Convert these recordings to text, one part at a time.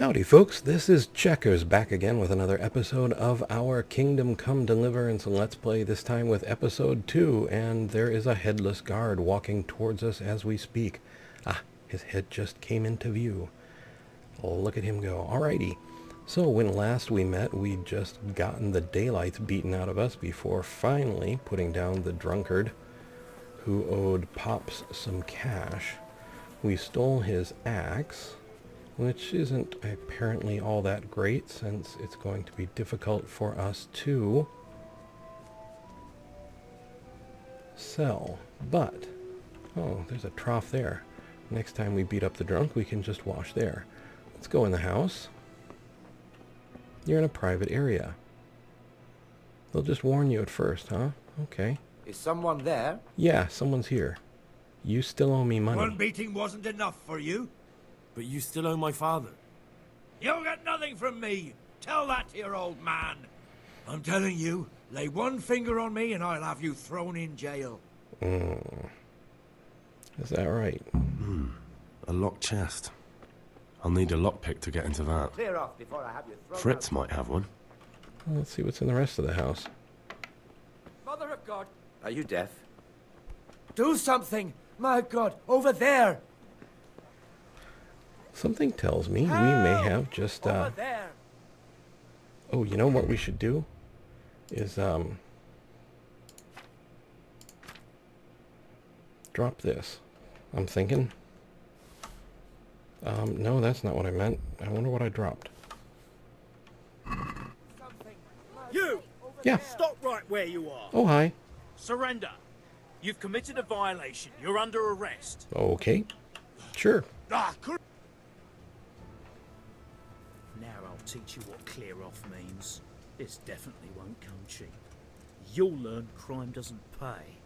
Howdy folks, this is Checkers back again with another episode of our Kingdom Come Deliverance Let's Play, this time with episode 2, and there is a headless guard walking towards us as we speak. Ah, his head just came into view. Oh, look at him go. Alrighty, so when last we met, we'd just gotten the daylights beaten out of us before finally putting down the drunkard who owed Pops some cash. We stole his axe, which isn't apparently all that great since it's going to be difficult for us to sell. But, oh, there's a trough there. Next time we beat up the drunk, we can just wash there. Let's go in the house. You're in a private area. They'll just warn you at first, huh? Okay. Is someone there? Yeah, someone's here. You still owe me money. One beating wasn't enough for you? But you still owe my father. You'll get nothing from me. Tell that to your old man. I'm telling you, lay one finger on me and I'll have you thrown in jail. Is that right? A locked chest. I'll need a lockpick to get into that. Clear off before I have you thrown Fritz out. might have one. Well, let's see what's in the rest of the house. Mother of God. Are you deaf? Do something! My God, over there! Something tells me we may have just, Over there! oh, you know what we should do? Is, drop this. I'm thinking. No, that's not what I meant. I wonder what I dropped. You! Yeah. Stop right where you are. Oh, hi. Surrender. You've committed a violation. You're under arrest. Okay. Sure. Ah, Now I'll teach you what clear off means. This definitely won't come cheap. You'll learn crime doesn't pay.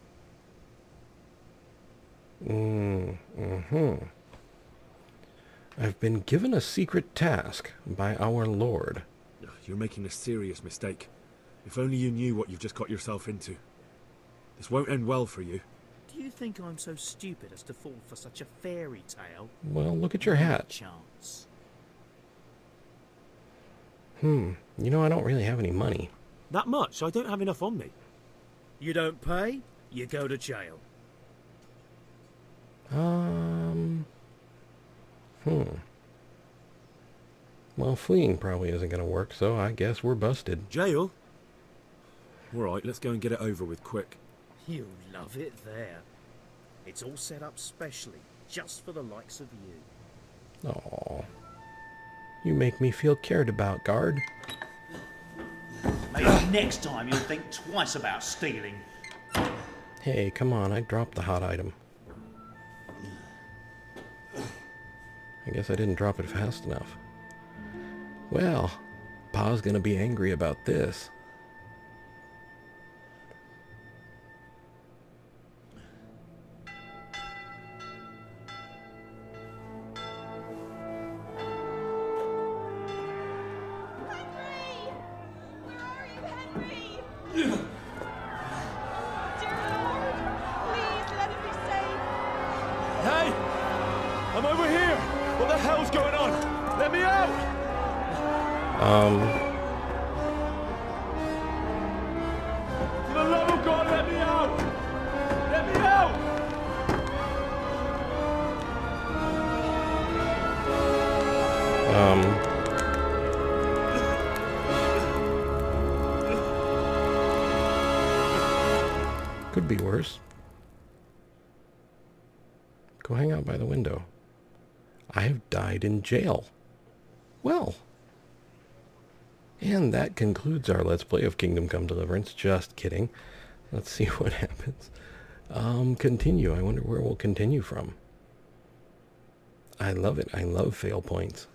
I've been given a secret task by our Lord. You're making a serious mistake. If only you knew what you've just got yourself into. This won't end well for you. Do you think I'm so stupid as to fall for such a fairy tale? Well, look at your hat. Chance. You know, I don't really have any money. That much? I don't have enough on me. You don't pay, you go to jail. Well, fleeing probably isn't going to work, so I guess we're busted. Jail? Alright, let's go and get it over with quick. You'll love it there. It's all set up specially, just for the likes of you. Aw. You make me feel cared about, guard. Maybe next time you'll think twice about stealing. Hey, come on, I dropped the hot item. I guess I didn't drop it fast enough. Well, Pa's gonna be angry about this. Hey! I'm over here! What the hell's going on? Let me out! For the love of God, let me out! Let me out! Could be worse. Go hang out by the window. I have died in jail. Well. And that concludes our Let's Play of Kingdom Come Deliverance. Just kidding. Let's see what happens. Continue. I wonder where we'll continue from. I love it. I love fail points.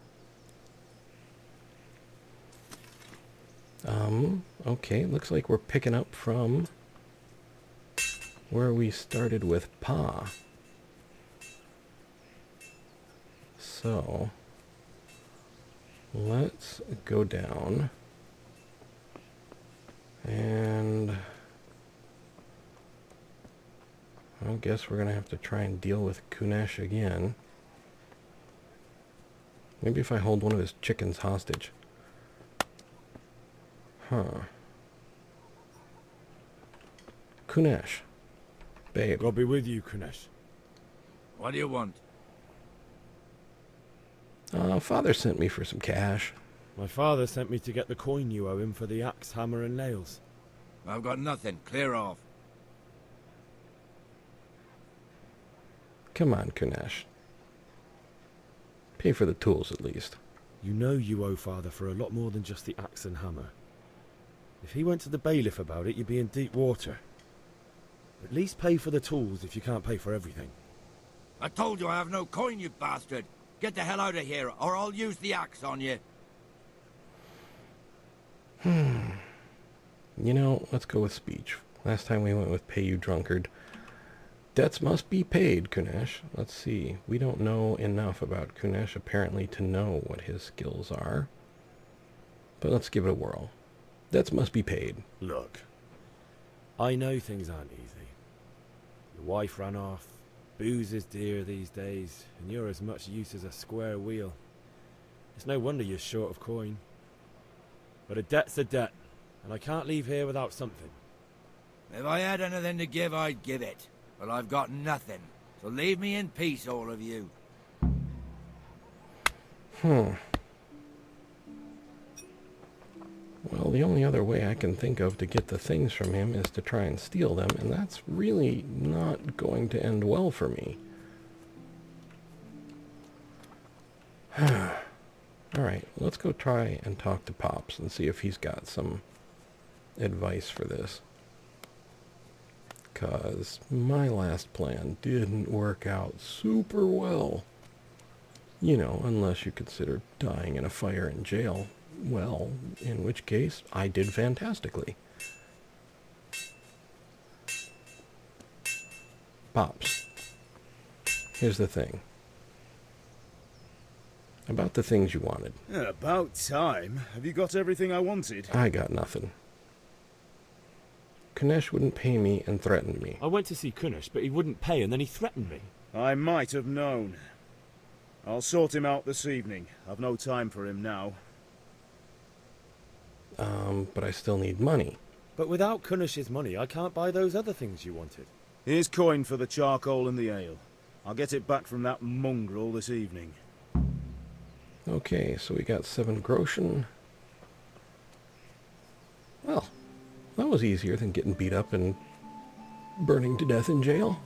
Okay, looks like we're picking up from where we started with Pa. So, let's go down, and I guess we're going to have to try and deal with Kunesh again. Maybe if I hold one of his chickens hostage. Huh. Kunesh. Babe. God be with you, Kunesh. What do you want? Father sent me for some cash. My father sent me to get the coin you owe him for the axe, hammer and nails. I've got nothing. Clear off. Come on, Kunesh. Pay for the tools, at least. You know you owe father for a lot more than just the axe and hammer. If he went to the bailiff about it, you'd be in deep water. At least pay for the tools if you can't pay for everything. I told you I have no coin, you bastard. Get the hell out of here, or I'll use the axe on you. You know, let's go with speech. Last time we went with pay you drunkard. Debts must be paid, Kunesh. Let's see. We don't know enough about Kunesh apparently to know what his skills are. But let's give it a whirl. Debts must be paid. Look, I know things aren't easy. Your wife ran off, booze is dear these days, and you're as much use as a square wheel. It's no wonder you're short of coin. But a debt's a debt, and I can't leave here without something. If I had anything to give, I'd give it. But I've got nothing. So leave me in peace, all of you. Well, the only other way I can think of to get the things from him is to try and steal them, and that's really not going to end well for me. Alright, let's go try and talk to Pops and see if he's got some advice for this. Because my last plan didn't work out super well. You know, unless you consider dying in a fire in jail. Well, in which case, I did fantastically. Pops, here's the thing. About the things you wanted. About time. Have you got everything I wanted? I got nothing. Kunesh wouldn't pay me and threatened me. I went to see Kunesh, but he wouldn't pay, and then he threatened me. I might have known. I'll sort him out this evening. I've no time for him now. But I still need money. But without Kunesh's money, I can't buy those other things you wanted. Here's coin for the charcoal and the ale. I'll get it back from that mongrel this evening. Okay, so we got 7 groschen. Well, that was easier than getting beat up and burning to death in jail.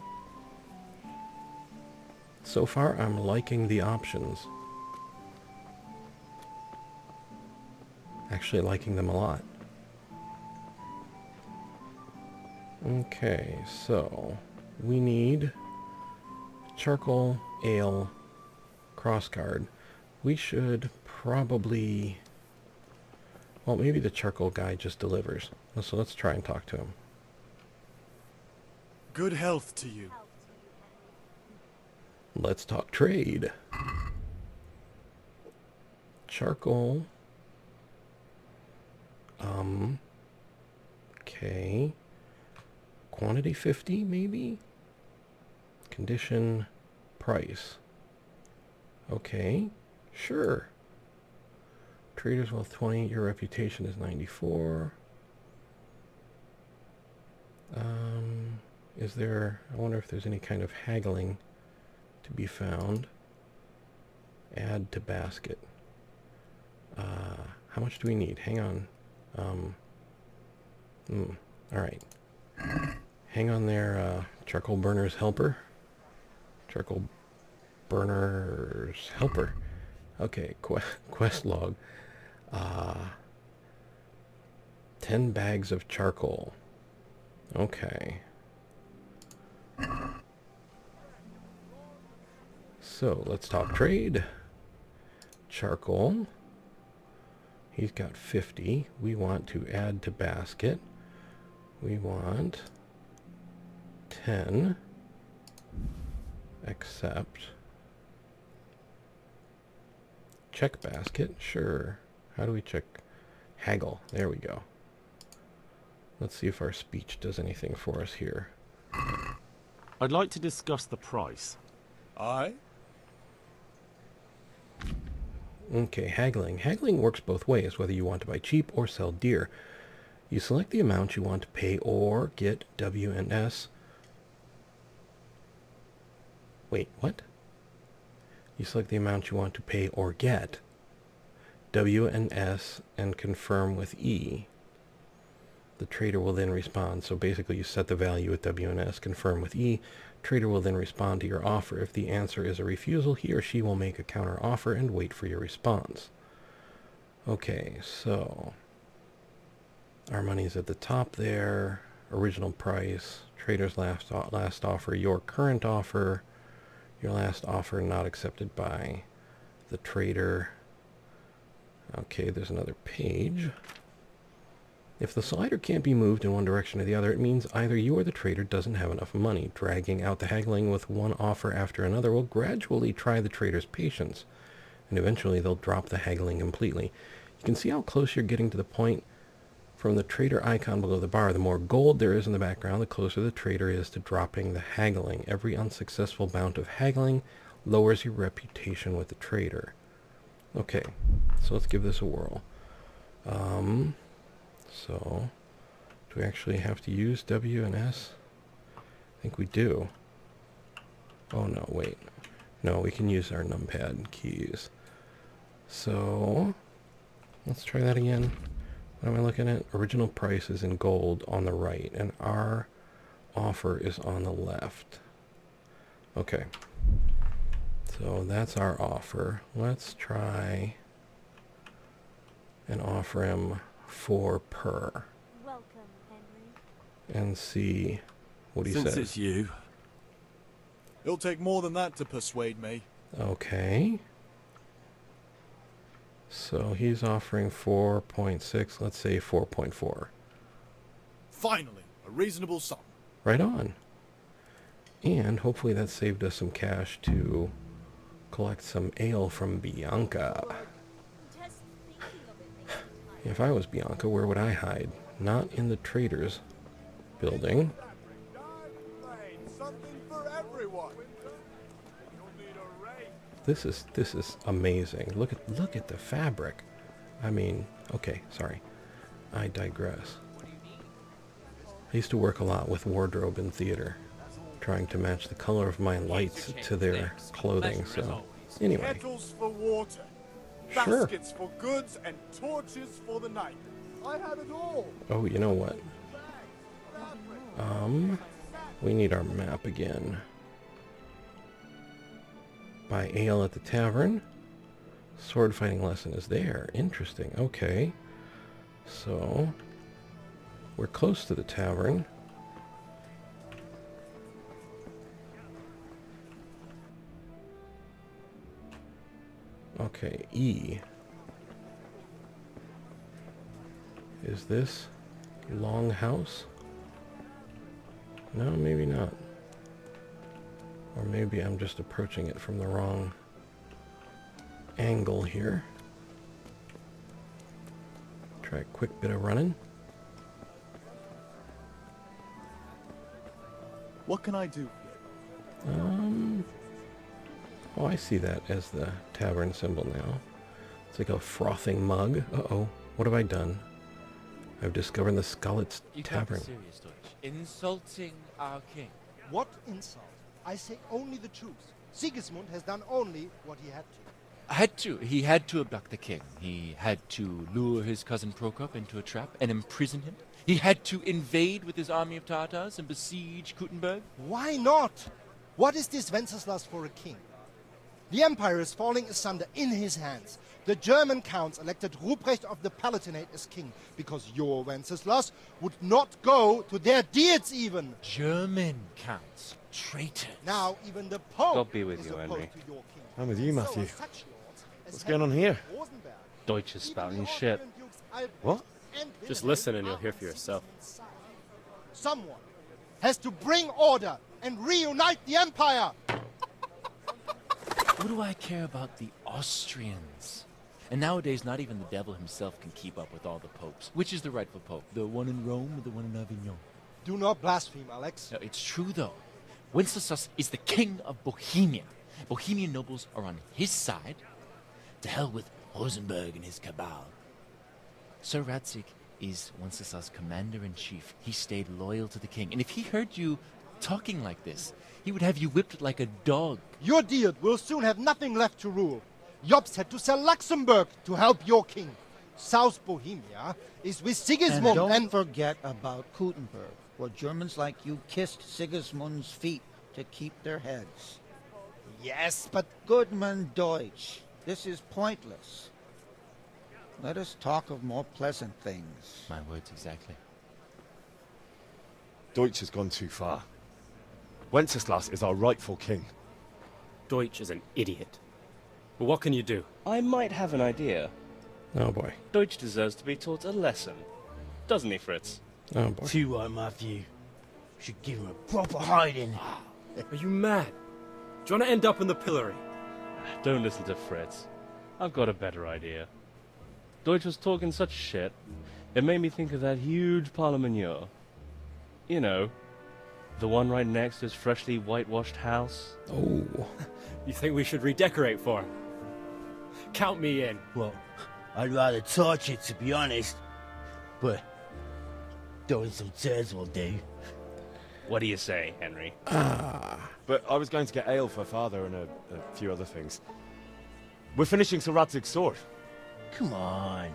So far, I'm liking the options. Actually liking them a lot. Okay, so we need charcoal, ale, crossguard. We should probably... Well, maybe the charcoal guy just delivers. So let's try and talk to him. Good health to you. Let's talk trade. Charcoal. Okay. Quantity 50, maybe? Condition, price. Okay, sure. Trader's wealth 20, your reputation is 94. Is there, I wonder if there's any kind of haggling to be found. Add to basket. How much do we need? Hang on. Alright. Hang on there, charcoal burner's helper. Charcoal burner's helper. Okay, quest log. 10 bags of charcoal. Okay. So, let's talk trade. Charcoal. He's got 50. We want to add to basket. We want 10. Accept. Check basket. Sure. How do we check? Haggle. There we go. Let's see if our speech does anything for us here. I'd like to discuss the price. Aye? Okay, haggling. Haggling works both ways, whether you want to buy cheap or sell dear. You select the amount you want to pay or get W and S. Wait, what? You select the amount you want to pay or get W and S and confirm with E. The trader will then respond. So basically you set the value at W and S, confirm with E. Trader will then respond to your offer. If the answer is a refusal, he or she will make a counter offer and wait for your response. Okay, so our money's at the top there. Original price, trader's last offer, your current offer, your last offer not accepted by the trader. Okay, there's another page. If the slider can't be moved in one direction or the other, it means either you or the trader doesn't have enough money. Dragging out the haggling with one offer after another will gradually try the trader's patience, and eventually they'll drop the haggling completely. You can see how close you're getting to the point from the trader icon below the bar. The more gold there is in the background, the closer the trader is to dropping the haggling. Every unsuccessful bout of haggling lowers your reputation with the trader. Okay, so let's give this a whirl. So, do we actually have to use W and S? I think we do. Oh no, wait. No, we can use our numpad keys. So, let's try that again. What am I looking at? Original price is in gold on the right, and our offer is on the left. Okay. So that's our offer. Let's try and offer him 4 per. Welcome, Henry. And see what he Since says. it's you. It'll take more than that to persuade me. Okay. So he's offering 4.6. Let's say 4.4. Finally, a reasonable sum. Right on. And hopefully that saved us some cash to collect some ale from Bianca. Just thinking of it makes me tired. If I was Bianca, where would I hide? Not in the trader's building. Something for everyone. This is amazing. Look at the fabric. I mean, okay, sorry. I digress. I used to work a lot with wardrobe in theater, trying to match the color of my lights to their clothing. So, anyway, Kettles for water, sure. baskets for goods, and torches for the night. I have it all. Oh, you know what? We need our map again. Buy ale at the tavern. Sword fighting lesson is there. Interesting. Okay. So, we're close to the tavern. Okay, E. Is this Longhouse? No, maybe not. Or maybe I'm just approaching it from the wrong angle here. Try a quick bit of running. What can I do? Oh, I see that as the tavern symbol now. It's like a frothing mug. Uh-oh, what have I done? I've discovered the Skalitz tavern. Serious, Deutsch. Insulting our king. What insult? I say only the truth. Sigismund has done only what he had to. He had to abduct the king. He had to lure his cousin Prokop into a trap and imprison him. He had to invade with his army of Tatars and besiege Kuttenberg. Why not? What is this Wenceslas for a king? The empire is falling asunder in his hands. The German counts elected Ruprecht of the Palatinate as king because your Wenceslas would not go to their deeds even. German counts. Traitors. Now even the Pope God be with is you, opposed Henry. to your king. I'm with you, So Matthew. are such lords as What's going on here? Rosenberg. Deutsch is Even spouting the shit. Austrian dukes Albrecht What? and Just Wilhelm listen and are you'll hear on for yourself. Sigismund's side. Someone has to bring order and reunite the empire. What do I care about the Austrians? And nowadays, not even the devil himself can keep up with all the popes. Which is the rightful pope? The one in Rome or the one in Avignon? Do not blaspheme, Alex. No, it's true, though. Wenceslas is the king of Bohemia. Bohemian nobles are on his side. To hell with Rosenberg and his cabal. Sir Radzig is Wenceslas' commander-in-chief. He stayed loyal to the king. And if he heard you talking like this, he would have you whipped like a dog. Your Diet will soon have nothing left to rule. Jobst had to sell Luxembourg to help your king. South Bohemia is with Sigismund And don't and... forget about Kuttenberg, where Germans like you kissed Sigismund's feet to keep their heads. Yes, but... Goodman Deutsch, this is pointless. Let us talk of more pleasant things. My words exactly. Deutsch has gone too far. Wenceslas is our rightful king. Deutsch is an idiot. But what can you do? I might have an idea. Oh boy. Deutsch deserves to be taught a lesson. Doesn't he, Fritz? Oh boy. Too right, Matthew. Should give him a proper hiding. Are you mad? Do you want to end up in the pillory? Don't listen to Fritz. I've got a better idea. Deutsch was talking such shit, it made me think of that huge parliament. You know, the one right next to his freshly whitewashed house. Oh. You think we should redecorate for him? Count me in. Well, I'd rather torch it, to be honest. But throwing some turds will do. What do you say, Henry? But I was going to get ale for father and a few other things. We're finishing Sir Radzig's sword. Come on.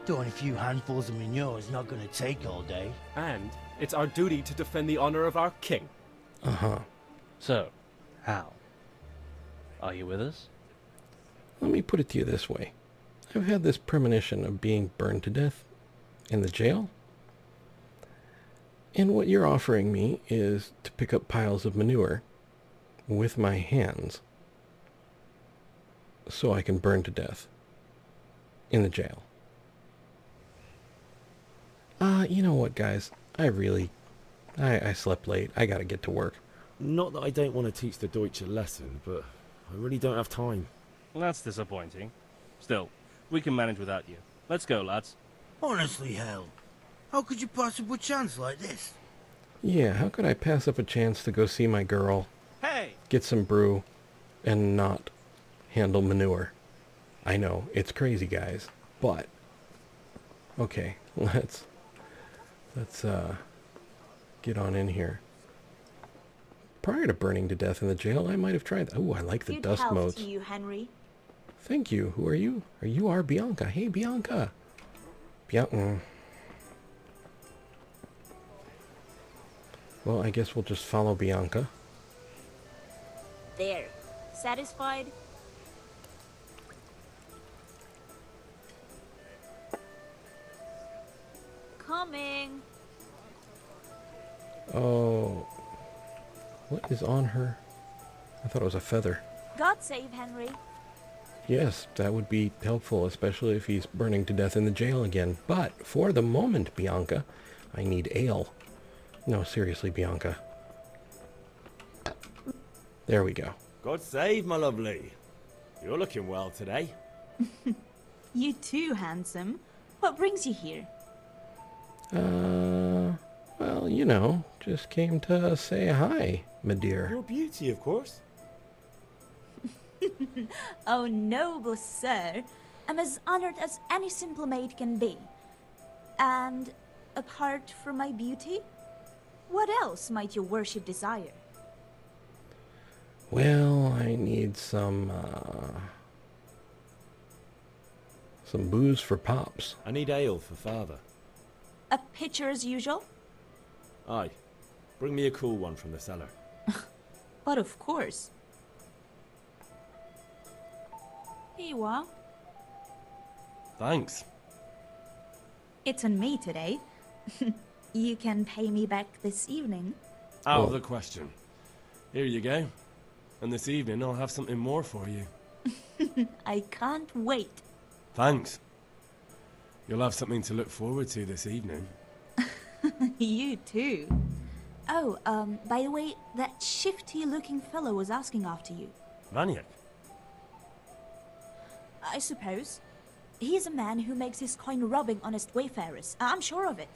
Throwing a few handfuls of manure is not going to take all day. And it's our duty to defend the honor of our king. Uh-huh. So, how? Are you with us? Let me put it to you this way. I've had this premonition of being burned to death in the jail. And what you're offering me is to pick up piles of manure with my hands so I can burn to death in the jail. You know what, guys? I slept late. I gotta get to work. Not that I don't want to teach the Deutsch a lesson, but I really don't have time. Well, that's disappointing. Still, we can manage without you. Let's go, lads. Honestly, hell. How could you possibly chance like this? Yeah, how could I pass up a chance to go see my girl, Hey! get some brew, and not handle manure? I know, it's crazy, guys, but... Okay, let's get on in here. Prior to burning to death in the jail, I might have tried... Oh, I like the dust motes. To you, Henry. Thank you. Who are you? You are Bianca. Hey, Bianca. Bianca. Well, I guess we'll just follow Bianca. There. Satisfied? Coming. Oh. What is on her? I thought it was a feather. God save Henry. Yes, that would be helpful, especially if he's burning to death in the jail again. But for the moment, Bianca, I need ale. No, seriously, Bianca. There we go. God save, my lovely. You're looking well today. You too, handsome. What brings you here? Well, you know, just came to say hi, my dear. Your beauty, of course. Oh, noble sir. I'm as honored as any simple maid can be. And apart from my beauty, what else might your worship desire? Well, I need some booze for Pops. I need ale for father. A pitcher as usual? Aye. Bring me a cool one from the cellar. But of course. Here you are. Thanks. It's on me today. You can pay me back this evening. Out of the question. Here you go. And this evening I'll have something more for you. I can't wait. Thanks. You'll have something to look forward to this evening. You too. Oh, by the way, that shifty-looking fellow was asking after you. Vaniak? I suppose. He's a man who makes his coin robbing honest wayfarers. I'm sure of it.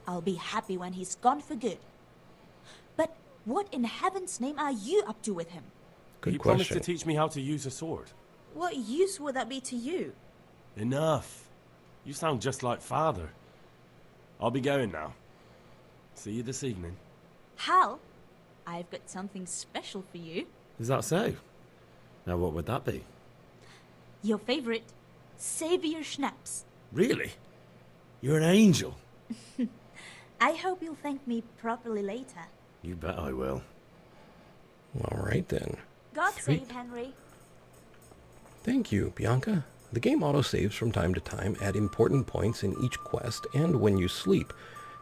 I'll be happy when he's gone for good. But what in heaven's name are you up to with him? Good He question. promised to teach me how to use a sword. What use would that be to you? Enough. You sound just like Father. I'll be going now. See you this evening. Hal, I've got something special for you. Is that so? Now what would that be? Your favorite Savior Schnapps. Really? You're an angel. I hope you'll thank me properly later. You bet I will. All right then. God Sweet. save Henry. Thank you, Bianca. The game autosaves from time to time at important points in each quest and when you sleep.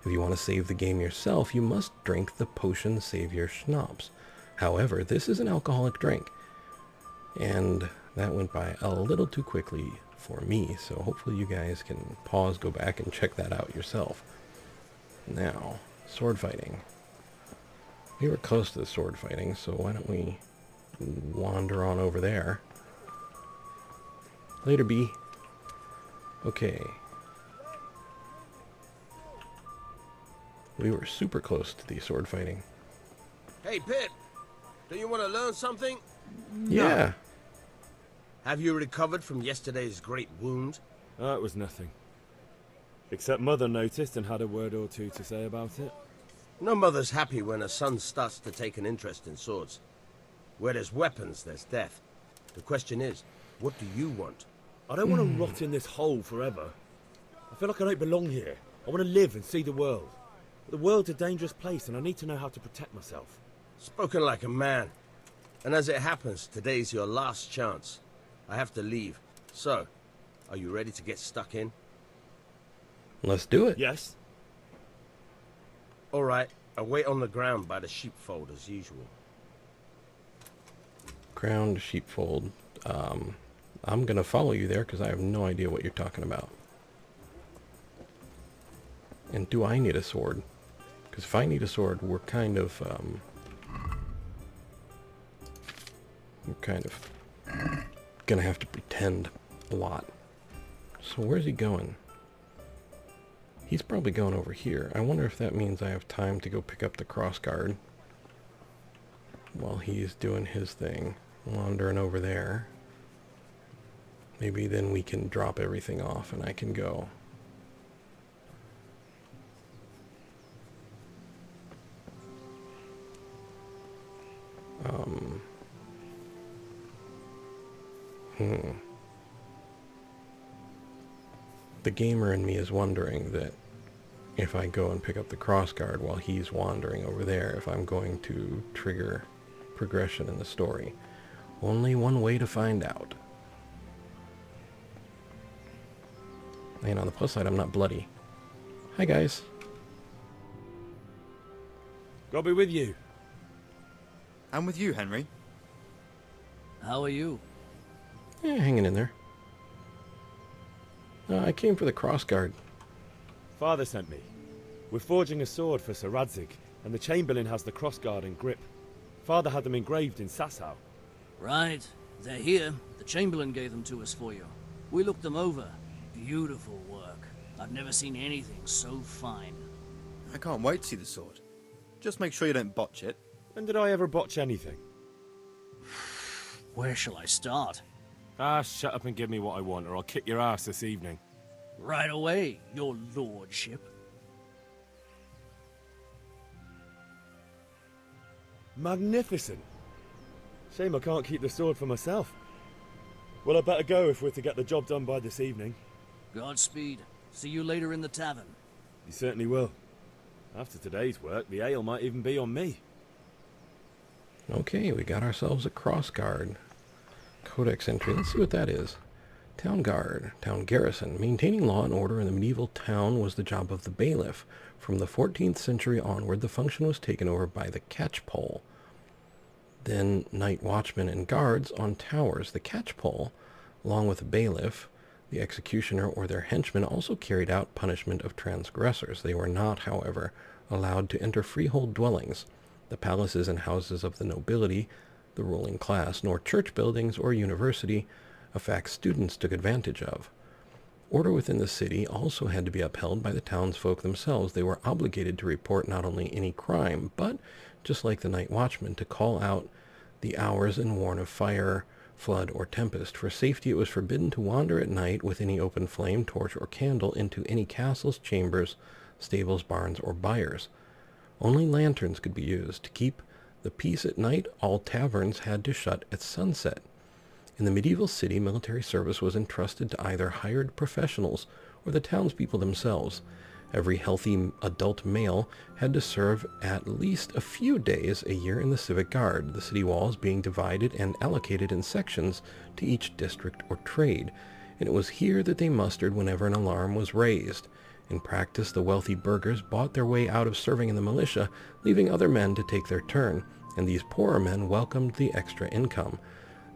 If you want to save the game yourself, you must drink the potion Savior Schnapps. However, this is an alcoholic drink. And that went by a little too quickly for me, so hopefully you guys can pause, go back, and check that out yourself. Now, sword fighting. We were close to the sword fighting, so why don't we wander on over there. Later, B. Okay. We were super close to the sword fighting. Hey, Pip. Do you want to learn something? Yeah. Have you recovered from yesterday's great wound? It was nothing. Except Mother noticed and had a word or two to say about it. No mother's happy when her son starts to take an interest in swords. Where there's weapons, there's death. The question is, what do you want? I don't want to rot in this hole forever. I feel like I don't belong here. I want to live and see the world. The world's a dangerous place and I need to know how to protect myself. Spoken like a man. And as it happens, today's your last chance. I have to leave. So, are you ready to get stuck in? Let's do it. Yes. All right. I'll wait on the ground by the sheepfold as usual. Ground sheepfold. I'm going to follow you there because I have no idea what you're talking about. And do I need a sword? Because if I need a sword, we're kind of going to have to pretend a lot. So where's he going? He's probably going over here. I wonder if that means I have time to go pick up the crossguard while he's doing his thing, wandering over there. Maybe then we can drop everything off and I can go. The gamer in me is wondering that if I go and pick up the crossguard while he's wandering over there, if I'm going to trigger progression in the story. Only one way to find out. And on the plus side, I'm not bloody. Hi, guys. God be with you. I'm with you, Henry. How are you? Yeah, hanging in there. I came for the crossguard. Father sent me. We're forging a sword for Sir Radzig, and the Chamberlain has the crossguard and grip. Father had them engraved in Sasau. Right. They're here. The Chamberlain gave them to us for you. We looked them over. Beautiful work. I've never seen anything so fine. I can't wait to see the sword. Just make sure you don't botch it. When did I ever botch anything? Where shall I start? Shut up and give me what I want, or I'll kick your ass this evening. Right away, your lordship. Magnificent. Shame I can't keep the sword for myself. Well, I better go if we're to get the job done by this evening. Godspeed. See you later in the tavern. You certainly will. After today's work, the ale might even be on me. Okay, we got ourselves a crossguard. Codex entry. Let's see what that is. Town guard, town garrison. Maintaining law and order in the medieval town was the job of the bailiff. From the 14th century onward, the function was taken over by the catchpole. Then night watchmen and guards on towers. The catchpole, along with the bailiff, the executioner, or their henchmen, also carried out punishment of transgressors. They were not, however, allowed to enter freehold dwellings, the palaces and houses of the nobility, the ruling class, nor church buildings or university, a fact students took advantage of. Order within the city also had to be upheld by the townsfolk themselves. They were obligated to report not only any crime, but, just like the night watchman, to call out the hours and warn of fire, flood, or tempest. For safety, it was forbidden to wander at night with any open flame, torch, or candle into any castles, chambers, stables, barns, or byres. Only lanterns could be used. To keep the peace at night, all taverns had to shut at sunset. In the medieval city, military service was entrusted to either hired professionals or the townspeople themselves. Every healthy adult male had to serve at least a few days a year in the civic guard, the city walls being divided and allocated in sections to each district or trade, and it was here that they mustered whenever an alarm was raised. In practice, the wealthy burghers bought their way out of serving in the militia, leaving other men to take their turn, and these poorer men welcomed the extra income,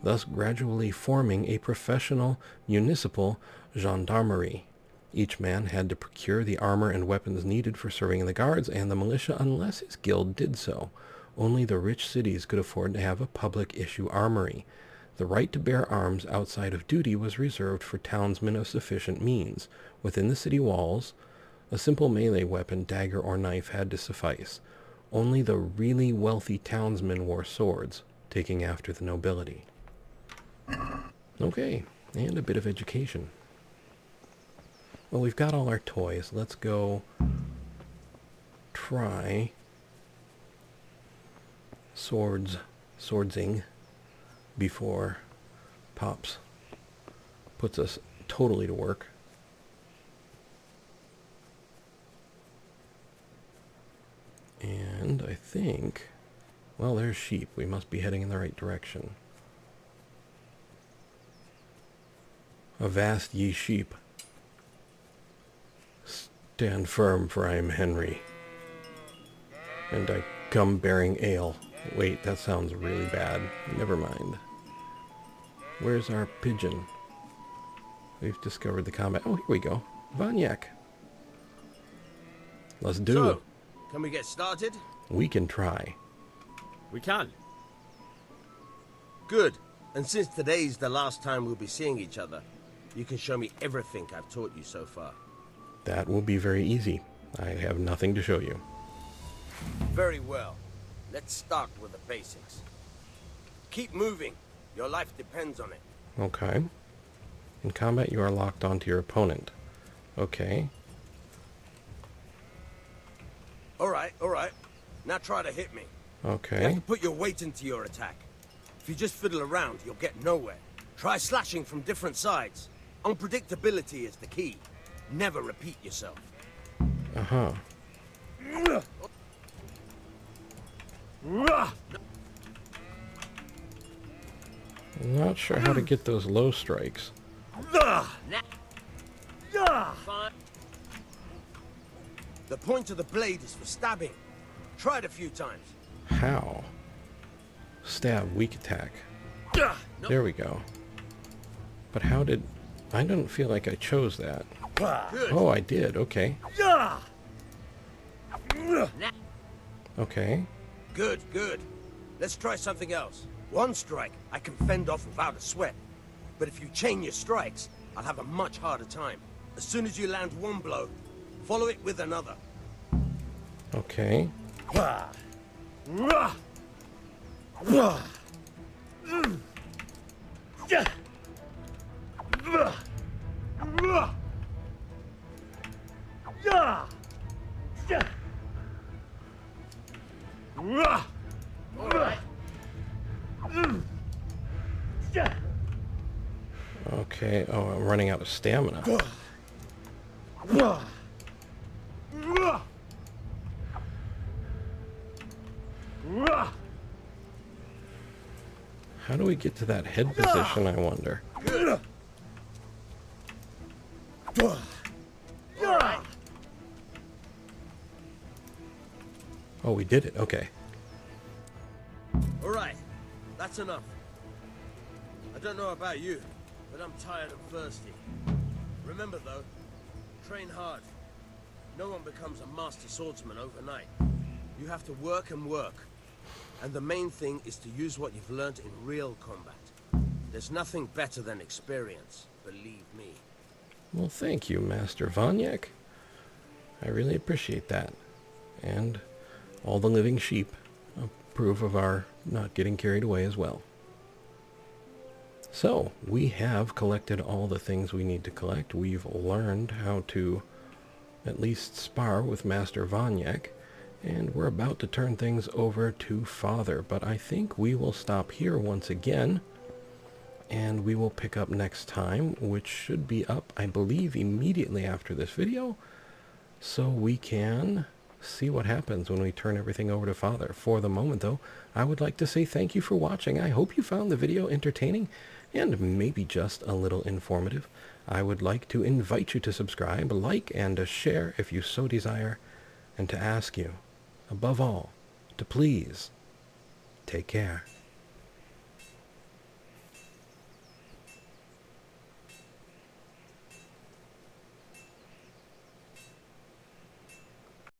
thus gradually forming a professional municipal gendarmerie. Each man had to procure the armor and weapons needed for serving in the guards and the militia unless his guild did so. Only the rich cities could afford to have a public issue armory. The right to bear arms outside of duty was reserved for townsmen of sufficient means. Within the city walls, a simple melee weapon, dagger or knife, had to suffice. Only the really wealthy townsmen wore swords, taking after the nobility. Okay, and a bit of education. Well, we've got all our toys. Let's go try swordsing before Pops puts us totally to work. And I think, well, there's sheep. We must be heading in the right direction. Avast ye sheep. Stand firm, for I am Henry, and I come bearing ale. Wait, that sounds really bad. Never mind. Where's our pigeon? We've discovered the combat. Oh, here we go. Vanyak. Let's do it. So, can we get started? We can try. We can. Good. And since today's the last time we'll be seeing each other, you can show me everything I've taught you so far. That will be very easy. I have nothing to show you. Very well. Let's start with the basics. Keep moving. Your life depends on it. Okay. In combat, you are locked onto your opponent. Okay. All right. Now try to hit me. Okay. You have to put your weight into your attack. If you just fiddle around, you'll get nowhere. Try slashing from different sides. Unpredictability is the key. Never repeat yourself. Uh-huh. I'm not sure how to get those low strikes. The point of the blade is for stabbing. Try it a few times. How? Stab, weak attack. There we go. But how did... I don't feel like I chose that. Good. Oh, I did. Okay. Okay. Good. Let's try something else. One strike, I can fend off without a sweat. But if you chain your strikes, I'll have a much harder time. As soon as you land one blow, follow it with another. Okay. Okay. Oh, I'm running out of stamina. How do we get to that head position, I wonder? Good. All right. Oh, we did it. Okay. All right. That's enough. I don't know about you, but I'm tired and thirsty. Remember, though, train hard. No one becomes a master swordsman overnight. You have to work and work. And the main thing is to use what you've learned in real combat. There's nothing better than experience, believe me. Well, thank you, Master Vanyak. I really appreciate that. And all the living sheep approve of our not getting carried away as well. So, we have collected all the things we need to collect. We've learned how to at least spar with Master Vanyek, and we're about to turn things over to Father. But I think we will stop here once again, and we will pick up next time, which should be up, I believe, immediately after this video, so we can see what happens when we turn everything over to Father. For the moment, though, I would like to say thank you for watching. I hope you found the video entertaining and maybe just a little informative. I would like to invite you to subscribe, like, and share if you so desire, and to ask you, above all, to please take care.